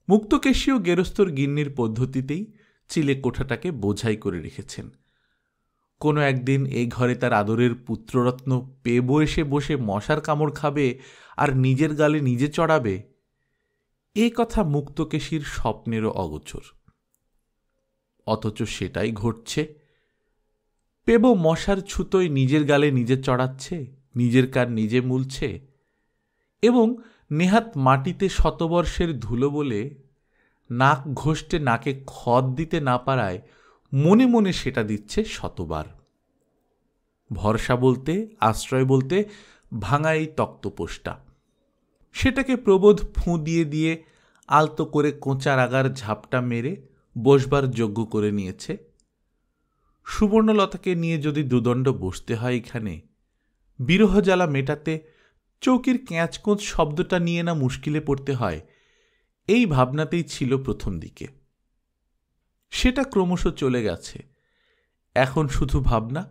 মুক্তকেশীয় গেরস্থর গিন্নির পদ্ধতিতেই চিলেকোঠাটাকে বোঝাই করে রেখেছেন। কোনো একদিন এই ঘরে তার আদরের পুত্ররত্ন পেবো এসে বসে মশার কামড় খাবে আর নিজের গালে নিজে চড়াবে, এ কথা মুক্তকেশীর স্বপ্নেরও অগোচর, অথচ সেটাই ঘটছে। পেব মশার ছুতোয় নিজের গালে নিজে চড়াচ্ছে, নিজের কান নিজে মুলছে, এবং নেহাত মাটিতে শতবর্ষের ধুলো বলে নাক ঘষ্টে নাকে খদ দিতে না পারায় মনে মনে সেটা দিচ্ছে শতবার। ভরসা বলতে, আশ্রয় বলতে ভাঙা এই তক্তপোষটা, সেটাকে প্রবোধ ফুঁ দিয়ে দিয়ে আলতো করে কোঁচার আগার ঝাপটা মেরে বসবার যোগ্য করে নিয়েছে। সুবর্ণলতাকে নিয়ে যদি দুদণ্ড বসতে হয় এখানে, বিরহ জ্বালা মেটাতে চৌকির ক্যাঁচকোঁচ শব্দটা নিয়ে না মুশকিলে পড়তে হয়, এই ভাবনাতেই ছিল প্রথম দিকে। সেটা ক্রমশ চলে গেছে। এখন শুধু ভাবনা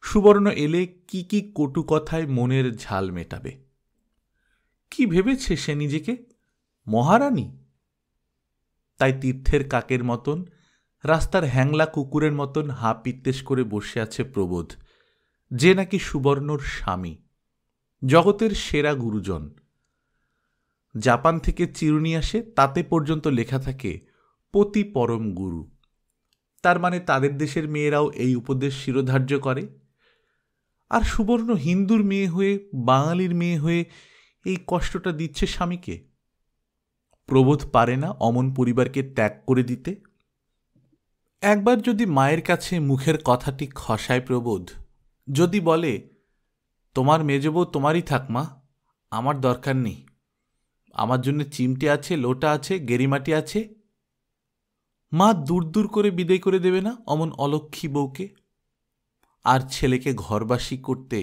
সুবর্ণ এলে কি কি কটু কথায় মনের ঝাল মেটাবে। কি ভেবেছে সে নিজেকে? মহারানী? তাই তীর্থের কাকের মতন, রাস্তার হ্যাংলা কুকুরের মতন হা পিত্তেশ করে বসে আছে প্রবোধ, যে নাকি সুবর্ণর স্বামী, জগতের সেরা গুরুজন। জাপান থেকে চিরুনি আসে, তাতে পর্যন্ত লেখা থাকে পতি পরম গুরু। তার মানে তাদের দেশের মেয়েরাও এই উপদেশ শিরোধার্য করে। আর সুবর্ণ হিন্দুর মেয়ে হয়ে, বাঙালির মেয়ে হয়ে এই কষ্টটা দিচ্ছে স্বামীকে। প্রবোধ পারে না অমন পরিবারকে ত্যাগ করে দিতে? একবার যদি মায়ের কাছে মুখের কথাটি খসায় প্রবোধ, যদি বলে, তোমার মেজবউ তোমারই থাক মা, আমার দরকার নেই, আমার জন্য চিমটে আছে, লোটা আছে, গেরিমাটি আছে, মা দূর দূর করে বিদায় করে দেবে না অমন অলক্ষী বউকে? আর ছেলেকে ঘরবাসী করতে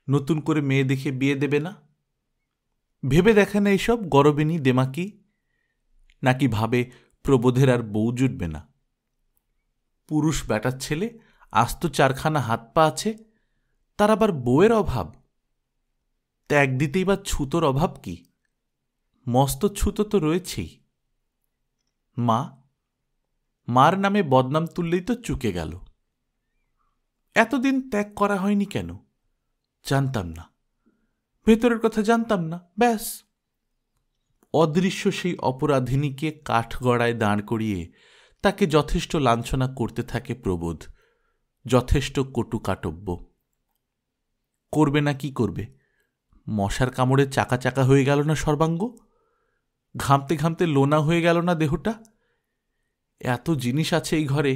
নতুন করে মেয়ে দেখে বিয়ে দেবে না? ভেবে দেখে না এইসব গরবিনী দেমাকি? নাকি ভাবে প্রবোধের আর বউ জুটবে না? পুরুষ ব্যাটার ছেলে, আস্ত চারখানা হাত পা আছে, তার আবার বউয়ের অভাব? ত্যাগ দিতেই বা ছুতোর অভাব কি? মস্ত ছুতো তো রয়েছেই। মার নামে বদনাম তুললেই তো চুকে গেল। এতদিন ত্যাগ করা হয়নি কেন? জানতাম না, ভেতরের কথা জানতাম না, ব্যাস। অদৃশ্য সেই অপরাধিনীকে কাঠগড়ায় দাঁড় করিয়ে তাকে যথেষ্ট লাঞ্ছনা করতে থাকে প্রবোধ, যথেষ্ট কটু কাটব্য। করবে না কি করবে? মশার কামড়ে চাকা চাকা হয়ে গেল না সর্বাঙ্গ? ঘামতে ঘামতে লোনা হয়ে গেল না দেহটা? এত জিনিস আছে এই ঘরে,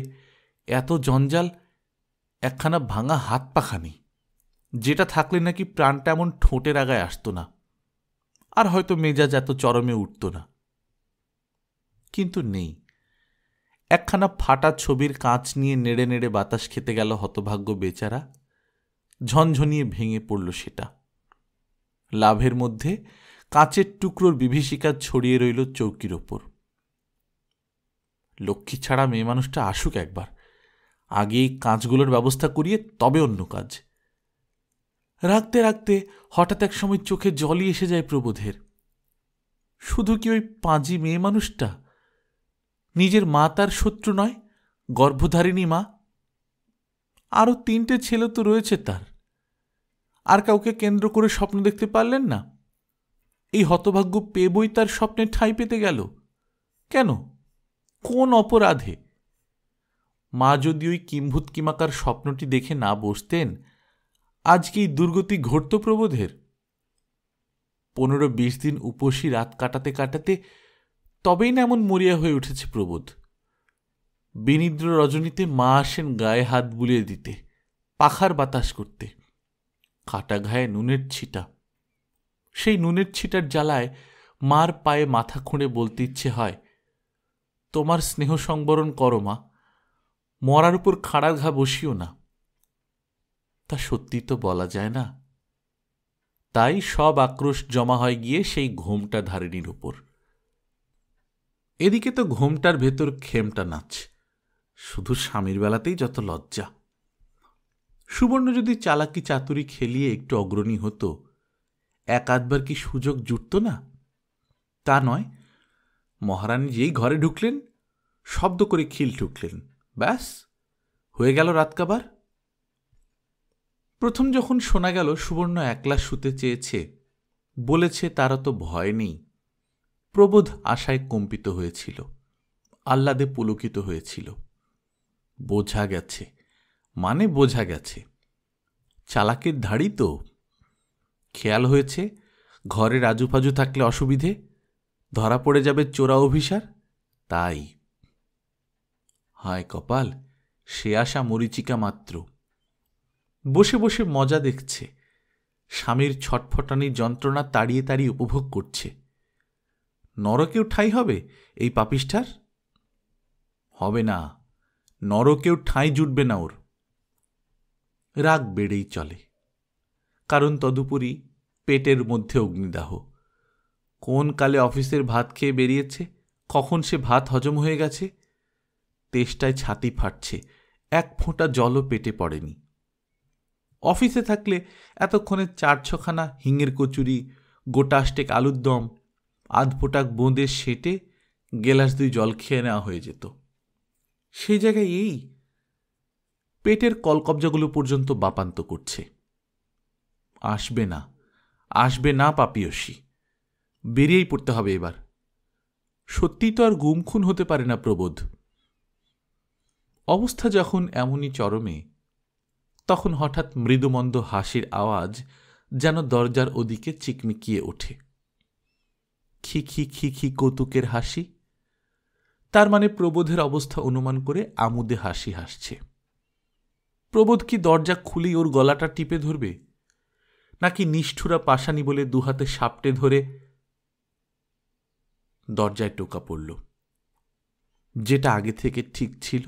এত জঞ্জাল, একখানা ভাঙা হাত পাখানি, যেটা থাকলে নাকি প্রাণটা এমন ঠোঁটের আগায় আসত না, আর হয়তো মেজাজ এত চরমে উঠত না। কিন্তু নেই। একখানা ফাটা ছবির কাঁচ নিয়ে নেড়ে নেড়ে বাতাস খেতে গেল হতভাগ্য বেচারা, ঝনঝনিয়ে ভেঙে পড়ল সেটা। লাভের মধ্যে কাঁচের টুকরোর বিভীষিকা ছড়িয়ে রইল চৌকির ওপর। লক্ষ্মী ছাড়া মেয়ে মানুষটা আসুক একবার, আগে এই কাঁচগুলোর ব্যবস্থা করিয়ে তবে অন্য কাজ। রাখতে রাখতে হঠাৎ এক সময় চোখে জলই এসে যায় প্রবোধের। শুধু কি ওই পাঁজি মেয়ে মানুষটা? নিজের মা তার শত্রু নয়, গর্ভধারিণী মা। আরও 3টে ছেলে তো রয়েছে তার। আর কাউকে কেন্দ্র করে স্বপ্ন দেখতে পারলেন না? এই হতভাগ্য পেবই তার স্বপ্নে ঠাঁই পেতে গেল কেন? কোন অপরাধে? মা যদি ওই কিম্ভূত কিমাকার স্বপ্নটি দেখে না বসতেন, আজকে এই দুর্গতি ঘটত প্রবোধের। 15-20 দিন উপসী রাত কাটাতে কাটাতে তবেই না এমন মরিয়া হয়ে উঠেছে প্রবোধ। বিনিদ্র রজনীতে মা আসেন গায়ে হাত বুলিয়ে দিতে, পাখার বাতাস করতে। কাটা ঘায়ে নুনের ছিটা, সেই নুনের ছিটার জ্বালায় মার পায়ে মাথা খুঁড়ে বলতে ইচ্ছে হয়, তোমার স্নেহ সংবরণ করো মা, মরার উপর খাড়ার ঘা বসিও না। তা সত্যি তো বলা যায় না। তাই সব আক্রোশ জমা হয় গিয়ে সেই ঘোমটা ধারিণীর ওপর। এদিকে তো ঘোমটার ভেতর খেমটা নাচ, শুধু স্বামীর বেলাতেই যত লজ্জা। সুবর্ণ যদি চালাকি চাতুরি খেলিয়ে একটু অগ্রণী হতো, এক আধবার কি সুযোগ জুটত না? তা নয়, মহারানী যেই ঘরে ঢুকলেন, শব্দ করে খিল ঠুকলেন, ব্যাস হয়ে গেল রাত কাবার। প্রথম যখন শোনা গেল সুবর্ণ একলা শুতে চেয়েছে, বলেছে তার তো ভয় নেই, প্রবোধ আশায় কম্পিত হয়েছিল, আহ্লাদে পুলকিত হয়েছিল। বোঝা গেছে, মানে বোঝা গেছে, চালাকের ধাড়ি তো। খেয়াল হয়েছে ঘরে রাজুফাজু থাকলে অসুবিধে, ধরা পড়ে যাবে চোরা অভিসার, তাই। হায় কপাল, সে আশা মরীচিকা মাত্র। বসে বসে মজা দেখছে, স্বামীর ছটফটানির যন্ত্রণা তাড়িয়ে তাড়িয়ে উপভোগ করছে। নরকেও ঠাঁই হবে এই পাপিষ্ঠার? হবে না, নরকেও ঠাঁই জুটবে না ওর। রাগ বেড়েই চলে, কারণ তদুপরি পেটের মধ্যে অগ্নিদাহ। কোন কালে অফিসের ভাত খেয়ে বেরিয়েছে, কখন সে ভাত হজম হয়ে গেছে, তেষ্টায় ছাতি ফাটছে, এক ফোঁটা জলও পেটে পড়েনি। অফিসে থাকলে এতক্ষণে 4-6খানা হিঙের কচুরি, গোটা স্টেক আলুর দম, আধপোটাক বোঁদে সেটে গেলাস 2 জল খেয়ে নেওয়া হয়ে যেত। সেই জায়গায় এই পেটের কলকবজাগুলো পর্যন্ত বাপান্ত করছে। আসবে না, আসবে না পাপিয়সী, বেরিয়েই পড়তে হবে এবার। সত্যিই তো আর গুমখুন হতে পারে না প্রবোধ। অবস্থা যখন এমনই চরমে, তখন হঠাৎ মৃদুমন্দ হাসির আওয়াজ যেন দরজার ওদিকে চিকমিকিয়ে ওঠে। খি খি খি খি কৌতুকের হাসি। তার মানে প্রবোধের অবস্থা অনুমান করে আমোদে হাসি হাসছে। প্রবোধ কি দরজা খুলেই ওর গলাটা টিপে ধরবে, নাকি নিষ্ঠুরা পাশানি বলে দুহাতে সাপটে ধরে? দরজায় টোকা পড়ল, যেটা আগে থেকে ঠিক ছিল।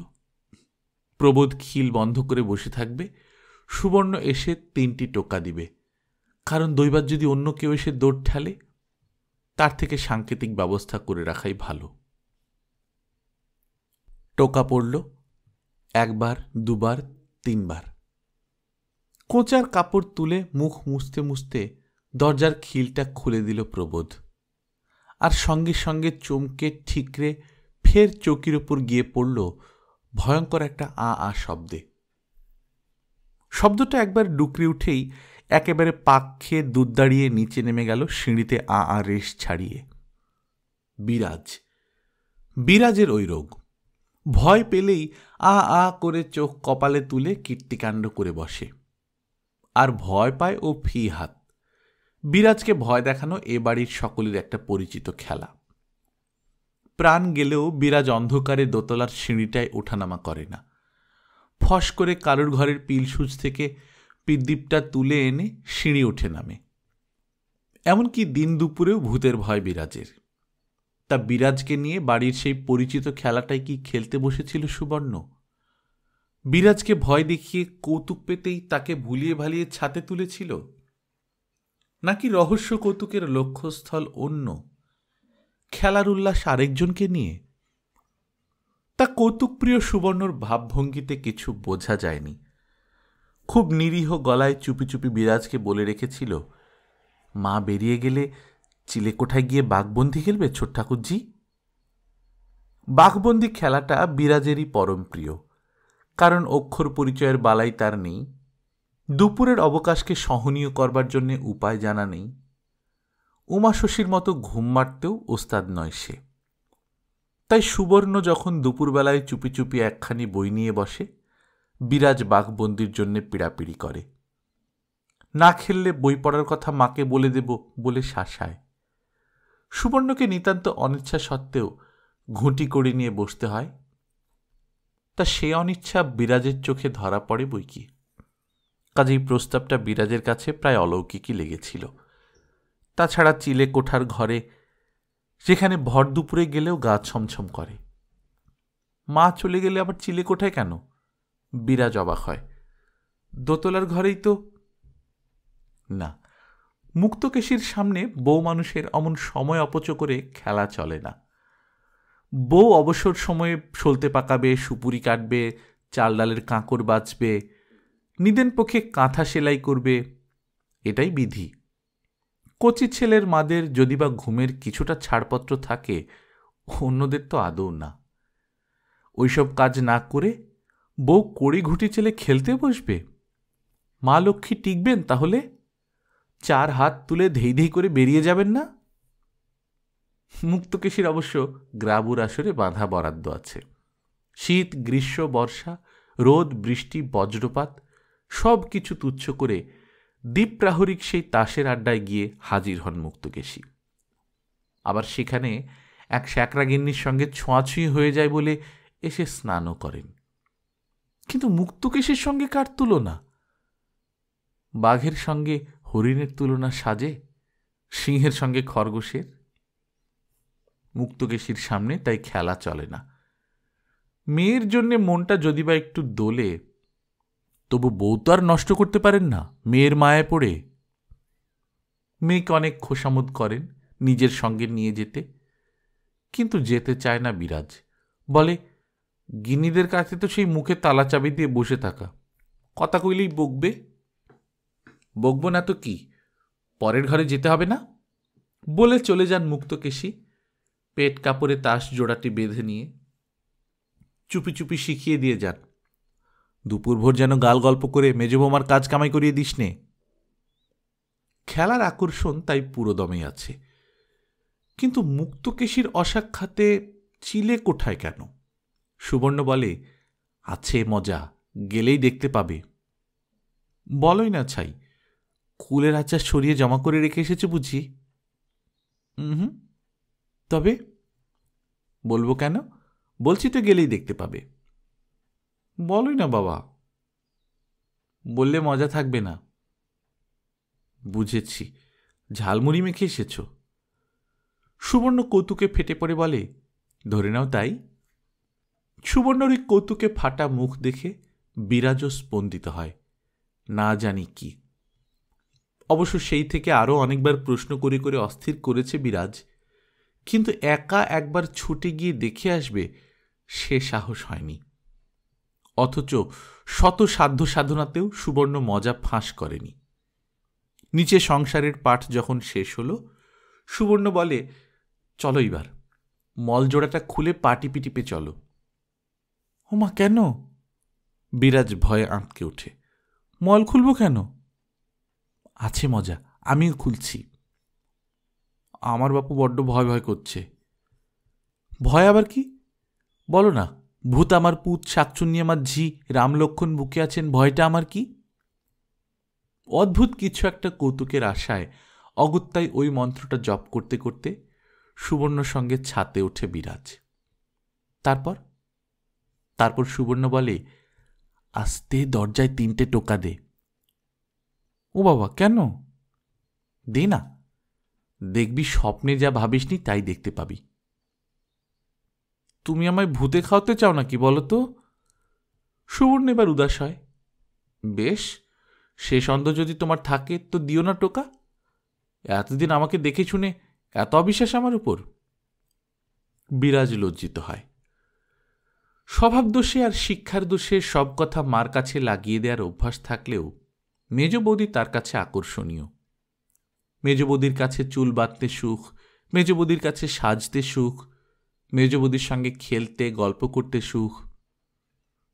প্রবোধ খিল বন্ধ করে বসে থাকবে, সুবর্ণ এসে 3টি টোকা দিবে, কারণ দৈবাত যদি অন্য কেউ এসে দৌড় ঠেলে, তার থেকে সাংকেতিক ব্যবস্থা করে রাখাই ভালো। টোকা পড়ল 1 বার, 2 বার, 3 বার। কোঁচার কাপড় তুলে মুখ মুছতে মুছতে দরজার খিলটা খুলে দিল প্রবোধ, আর সঙ্গে সঙ্গে চমকে ঠিকরে ফের চৌকির ওপর গিয়ে পড়ল ভয়ঙ্কর একটা আ আ শব্দে। শব্দটা একবার ডুকরে উঠেই একেবারে পাক খেয়ে দুধ দাঁড়িয়ে নিচে নেমে গেল সিঁড়িতে আ আ রেশ ছাড়িয়ে। বিরাজের ওই রোগ, ভয় পেলেই আ আ করে চোখ কপালে তুলে কীর্তিকাণ্ড করে বসে, আর ভয় পায় ও ফি হাত। বিরাজকে ভয় দেখানো এ বাড়ির সকলের একটা পরিচিত খেলা। প্রাণ গেলেও বিরাজ অন্ধকারে দোতলার সিঁড়িটায় ওঠানামা করে না। ফস করে কারুর ঘরের পিলসুচ থেকে পিদ্দীপটা তুলে এনে সিঁড়ি ওঠে নামে। এমনকি দিন দুপুরেও ভূতের ভয় বিরাজের। তা বিরাজকে নিয়ে বাড়ির সেই পরিচিত খেলাটাই কি খেলতে বসেছিল সুবর্ণ? বিরাজকে ভয় দেখিয়ে কৌতুক পেতেই তাকে ভুলিয়ে ভালিয়ে ছাতে তুলেছিল, নাকি রহস্য কৌতুকের লক্ষ্যস্থল অন্য, খেলার উল্লাস আরেকজনকে নিয়ে? তা কৌতুকপ্রিয় সুবর্ণর ভাবভঙ্গিতে কিছু বোঝা যায়নি। খুব নিরীহ গলায় চুপি চুপি বিরাজকে বলে রেখেছিল, মা বেরিয়ে গেলে চিলেকোঠায় গিয়ে বাঘবন্দি খেলবে ছোট ঠাকুরজি। বাঘবন্দি খেলাটা বিরাজেরই পরম প্রিয়, কারণ অক্ষর পরিচয়ের বালাই তার নেই, দুপুরের অবকাশকে সহনীয় করবার জন্যে উপায় জানা নেই, উমা শশীর মতো ঘুম মারতেও ওস্তাদ নয় সে। তাই সুবর্ণ যখন দুপুরবেলায় চুপি চুপি একখানি বই নিয়ে বসে, বিরাজ বাঘবন্দির জন্যে পীড়াপিড়ি করে। না খেললে বই পড়ার কথা মাকে বলে দেব বলে শাসায়। সুবর্ণকে নিতান্ত অনিচ্ছা সত্ত্বেও ঘুঁটি করে নিয়ে বসতে হয়। তা সে অনিচ্ছা বিরাজের চোখে ধরা পড়ে বই কি। কাজেই প্রস্তাবটা বিরাজের কাছে প্রায় অলৌকিকই লেগেছিল। তাছাড়া চিলে কোঠার ঘরে, যেখানে ভর দুপুরে গেলেও গা ছমছম করে। মা চলে গেলে আবার চিলে কোঠায় কেন? বিরাজ অবাক হয়। দোতলার ঘরেই তো। না, মুক্তকেশীর সামনে বউ মানুষের অমন সময় অপচয় করে খেলা চলে না। বউ অবসর সময়ে সলতে পাকাবে, সুপুরি কাটবে, চাল ডালের কাঁকড় বাছবে, নিদেন পক্ষে কাঁথা সেলাই করবে, এটাই বিধি। কচি ছেলের মাদের যদি বা ঘুমের কিছুটা ছাড়পত্র থাকে, অন্যদের তো আদৌ না। ওইসব কাজ না করে বউ কড়ি ঘুটি ছেলে খেলতে বসবে? মা লক্ষ্মী টিকবেন তাহলে? 4 হাত তুলে ধেই ধেই করে বেরিয়ে যাবেন না? মুক্তকেশীর অবশ্য গ্রাবুর আসরে বাঁধা বরাদ্দ আছে। শীত, গ্রীষ্ম, বর্ষা, রোদ, বৃষ্টি, বজ্রপাত সব কিছু তুচ্ছ করে দ্বীপ্রাহরিক সেই তাসের আড্ডায় গিয়ে হাজির হন মুক্তকেশী। আবার সেখানে এক শ্যাকরাগিন্নির সঙ্গে ছোঁয়াছুঁয়ি হয়ে যায় বলে এসে স্নানও করেন। কিন্তু মুক্তকেশীর সঙ্গে কার তুলনা? বাঘের সঙ্গে হরিণের তুলনা সাজে, সিংহের সঙ্গে খরগোশের? মুক্তকেশীর সামনে তাই খেলা চলে না। মেয়ের জন্যে মনটা যদি বা একটু দোলে, তবু বউ তো আর নষ্ট করতে পারেন না মেয়ের মায়ে পড়ে। মেয়েকে অনেক খোসামত করেন নিজের সঙ্গে নিয়ে যেতে, কিন্তু যেতে চায় না বিরাজ। বলে, গিন্নিদের কাছে তো সেই মুখে তালা চাবি দিয়ে বসে থাকা, কথা কইলেই বকবে। বকবো না তো কি, পরের ঘরে যেতে হবে না? বলে চলে যান মুক্তকেশী, পেট কাপড়ে তাস জোড়াটি বেঁধে নিয়ে। চুপি চুপি শিখিয়ে দিয়ে যান, দুপুর ভোর যেন গাল গল্প করে মেজবৌমার কাজ কামাই করিয়ে দিস নে। খেলার আকর্ষণ তাই পুরোদমে আছে, কিন্তু মুক্তকেশীর অসাক্ষাতে চিলে কোঠায় কেন? সুবর্ণ বলে, আছে মজা, গেলেই দেখতে পাবে। বলোই না ছাই, কুলের আচার সরিয়ে জমা করে রেখে এসেছে বুঝি? হুম, তবে বলবো কেন? বলছি তো গেলেই দেখতে পাবে। বলোই না বাবা, বললে মজা থাকবে না। বুঝেছি, ঝালমুড়ি মেখে এসেছ। সুবর্ণ কৌতুকে ফেটে পড়ে বলে, ধরে নাও তাই। সুবর্ণর ওই কৌতুকে ফাটা মুখ দেখে বিরাজও স্পন্দিত হয়, না জানি কি। অবশ্য সেই থেকে আরও অনেকবার প্রশ্ন করে করে অস্থির করেছে বিরাজ, কিন্তু একা একবার ছুটে গিয়ে দেখে আসবে সে সাহস হয়নি। অথচ শত সাধ্য সাধনাতেও সুবর্ণ মজা ফাঁস করেনি। নিচে সংসারের পাঠ যখন শেষ হল, সুবর্ণ বলে, চলো এবার মল জোড়াটা খুলে পা টিপে টিপে চলো। ওমা, কেন? বিরাজ ভয়ে আঁতকে ওঠে। মল খুলব কেন? আছে মজা, আমিও খুলছি। আমার বাপু বড্ড ভয় ভয় করছে। ভয় আবার কি? বলো না, ভূত আমার পুত, শাকচুন্নি আমার ঝি, রামলক্ষণ বুকে আছেন, ভয়টা আমার কি? অদ্ভুত কিছু একটা কৌতুকের আশায় অগত্যাই ওই মন্ত্রটা জপ করতে করতে সুবর্ণ সঙ্গে ছাতে ওঠে বিরাজ। তারপর সুবর্ণ বলে, আস্তে দরজায় 3টে টোকা দে। ও বাবা, কেন? দে না, দেখবি স্বপ্নে যা ভাবিসনি তাই দেখতে পাবি। তুমি আমায় ভূতে খাওয়াতে চাও নাকি বলো তো? সুবর্ণ এবার উদাস হয়। বেশ, সে সন্দেহ যদি তোমার থাকে তো দিও না টোকা। এতদিন আমাকে দেখে শুনে এত অবিশ্বাস আমার উপর? বিরাজ লজ্জিত হয়। স্বভাব দোষে আর শিক্ষার দোষে সব কথা মার কাছে লাগিয়ে দেওয়ার অভ্যাস থাকলেও মেজ বৌদি তার কাছে আকর্ষণীয়। মেজ বৌদির কাছে চুল বাঁধতে সুখ, মেজ বৌদির কাছে সাজতে সুখ, মেজ বৌদির সঙ্গে খেলতে গল্প করতে সুখ।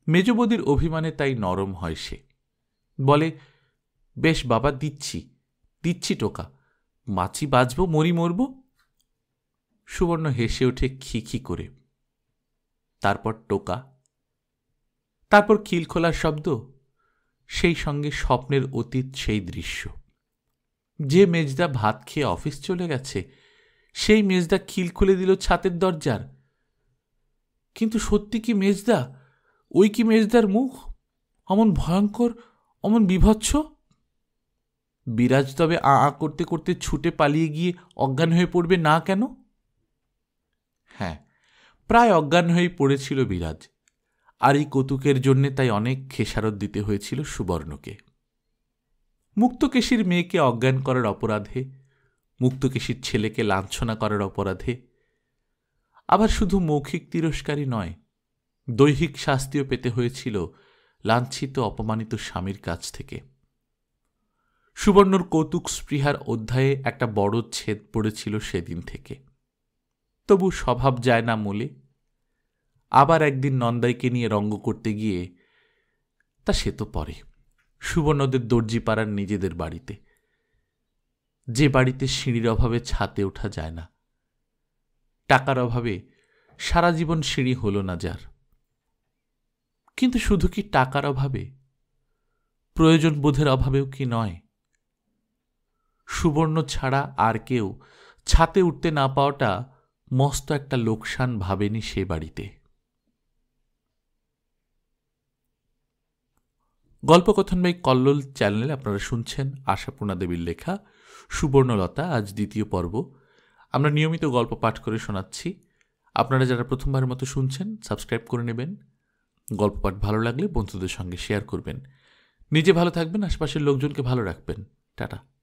মেজ বৌদির অভিমানে তাই নরম হয় সে। বলে, বেশ বাবা, দিচ্ছি টোকা, মাছি বাঁচব, মরব। সুবর্ণ হেসে ওঠে খিখি করে। তারপর টোকা, তারপর খিল খোলার শব্দ, সেই সঙ্গে স্বপ্নের অতীত সেই দৃশ্য। যে মেজদা ভাত খেয়ে অফিস চলে গেছে, সেই মেজদা খিল খুলে দিল ছাতের দরজার। কিন্তু সত্যি কি মেজদা? ওই কি মেজদার মুখ? অমন ভয়ঙ্কর, অমন বিভৎস? বিরাজ তবে আ করতে করতে ছুটে পালিয়ে গিয়ে অজ্ঞান হয়ে পড়বে না কেন? হ্যাঁ, প্রায় অজ্ঞান হয়েই পড়েছিল বিরাজ, আর এই কৌতুকের জন্যে তাই অনেক খেসারত দিতে হয়েছিল সুবর্ণকে। মুক্তকেশীর মেয়েকে অজ্ঞান করার অপরাধে, মুক্তকেশীর ছেলেকে লাঞ্ছনা করার অপরাধে, আবার শুধু মৌখিক তিরস্কারই নয়, দৈহিক শাস্তিও পেতে হয়েছিল লাঞ্ছিত অপমানিত স্বামীর কাছ থেকে। সুবর্ণর কৌতুক স্পৃহার অধ্যায়ে একটা বড় ছেদ পড়েছিল সেদিন থেকে। তবু স্বভাব যায় না মূলে। আবার একদিন নন্দাইকে নিয়ে রঙ্গ করতে গিয়ে, তা সে তো পরে, সুবর্ণদের দর্জিপাড়ার নিজেদের বাড়িতে, যে বাড়িতে সিঁড়ির অভাবে ছাতে ওঠা যায় না, টাকার অভাবে সারা জীবন সিঁড়ি হলো না যার। কিন্তু শুধু কি টাকার অভাবে, প্রয়োজন বোধের অভাবেও কি নয়? সুবর্ণ ছাড়া আর কেউ ছাতে উঠতে না পাওয়াটা মস্ত একটা লোকসান ভাবেনি সে বাড়িতে। গল্পকথন বাই কল্লোল চ্যানেলে আপনারা শুনছেন আশাপূর্ণা দেবীর লেখা সুবর্ণলতা, আজ দ্বিতীয় পর্ব। আমরা নিয়মিত গল্প পাঠ করে শোনাচ্ছি। আপনারা যারা প্রথমবারের মতো শুনছেন সাবস্ক্রাইব করে নেবেন। গল্প পাঠ ভালো লাগলে বন্ধুদের সঙ্গে শেয়ার করবেন। নিজে ভালো থাকবেন, আশেপাশের লোকজনকে ভালো রাখবেন। টাটা।